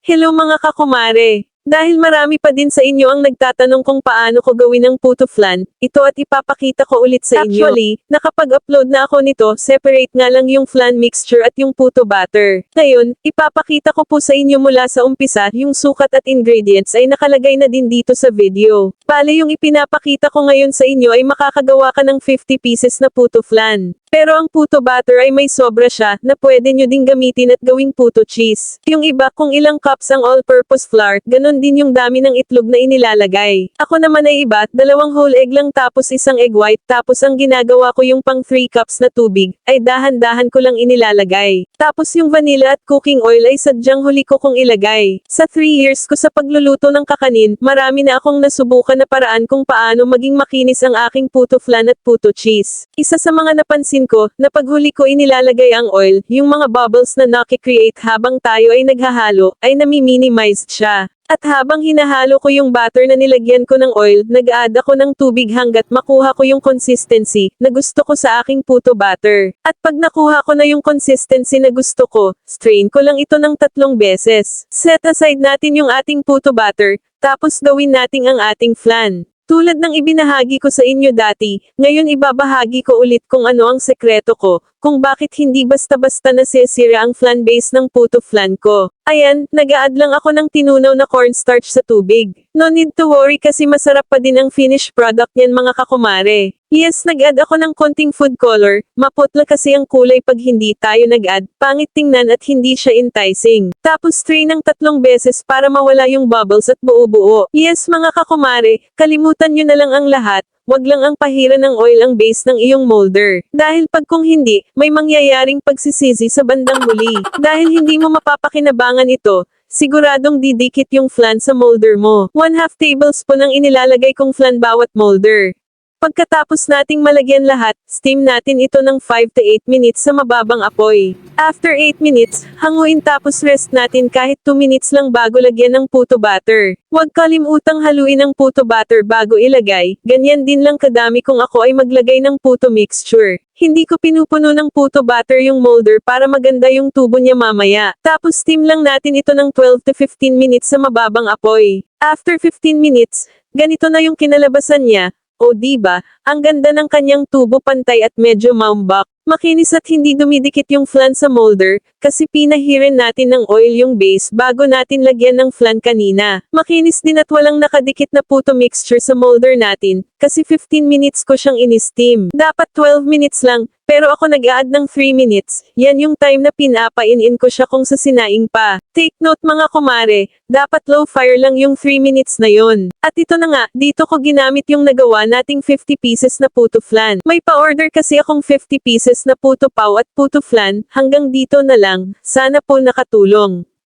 Hello mga kakumare! Dahil marami pa din sa inyo ang nagtatanong kung paano ko gawin ang puto flan, ito at ipapakita ko ulit sa inyo. Actually, nakapag-upload na ako nito, separate nga lang yung flan mixture at yung puto batter. Ngayon, ipapakita ko po sa inyo mula sa umpisa, yung sukat at ingredients ay nakalagay na din dito sa video. Bale yung ipinapakita ko ngayon sa inyo ay makakagawa ka ng 50 pieces na puto flan. Pero ang puto batter ay may sobra siya, na pwede nyo ding gamitin at gawing puto cheese. Yung iba kung ilang cups ang all-purpose flour, ganun din yung dami ng itlog na inilalagay. Ako naman ay iba, 2 whole egg lang tapos 1 egg white, tapos ang ginagawa ko yung pang 3 cups na tubig, ay dahan-dahan ko lang inilalagay. Tapos yung vanilla at cooking oil ay sadyang huli ko kung ilagay. Sa 3 years ko sa pagluluto ng kakanin, marami na akong nasubukan na paraan kung paano maging makinis ang aking puto flan at puto cheese. Isa sa mga napansin ko, na paghuli ko inilalagay ang oil, yung mga bubbles na nakikreate habang tayo ay naghahalo, ay nami-minimize siya. At habang hinahalo ko yung batter na nilagyan ko ng oil, nag-add ako ng tubig hanggat makuha ko yung consistency na gusto ko sa aking puto batter. At pag nakuha ko na yung consistency na gusto ko, strain ko lang ito ng 3 beses. Set aside natin yung ating puto batter, tapos gawin natin ang ating flan. Tulad ng ibinahagi ko sa inyo dati, ngayon ibabahagi ko ulit kung ano ang sekreto ko, kung bakit hindi basta-basta nasisira ang flan base ng puto flan ko. Ayan, nag-a-add lang ako ng tinunaw na cornstarch sa tubig. No need to worry kasi masarap pa din ang finished product niyan mga kakumare. Yes, nag-add ako ng konting food color, maputla kasi ang kulay pag hindi tayo nag-add, pangit tingnan at hindi siya enticing. Tapos strain ng 3 beses para mawala yung bubbles at buo-buo. Yes mga kakumare, kalimutan nyo na lang ang lahat. Wag lang ang pahira ng oil ang base ng iyong molder. Dahil pag kung hindi, may mangyayaring pagsisisi sa bandang huli. Dahil hindi mo mapapakinabangan ito, siguradong didikit yung flan sa molder mo. 1/2 tablespoon ang inilalagay kong flan bawat molder. Pagkatapos nating malagyan lahat, steam natin ito ng 5 to 8 minutes sa mababang apoy. After 8 minutes, hanguin tapos rest natin kahit 2 minutes lang bago lagyan ng puto batter. Huwag kalimutang haluin ang puto batter bago ilagay, ganyan din lang kadami kung ako ay maglagay ng puto mixture. Hindi ko pinupuno ng puto batter yung molder para maganda yung tubo niya mamaya. Tapos steam lang natin ito ng 12 to 15 minutes sa mababang apoy. After 15 minutes, ganito na yung kinalabasan niya. O diba, ang ganda ng kanyang tubo pantay at medyo maumbak. Makinis at hindi dumidikit yung flan sa molder, kasi pinahirin natin ng oil yung base bago natin lagyan ng flan kanina. Makinis din at walang nakadikit na puto mixture sa molder natin, kasi 15 minutes ko siyang in-steam. Dapat 12 minutes lang, pero ako nag-add ng 3 minutes, yan yung time na pinapain-in ko siya kung sasinaing pa. Take note mga kumare, dapat low fire lang yung 3 minutes na yon. At ito na nga, dito ko ginamit yung nagawa nating 50 pieces na puto flan. May pa-order kasi akong 50 pieces na puto pau at puto flan, hanggang dito na lang, sana po nakatulong.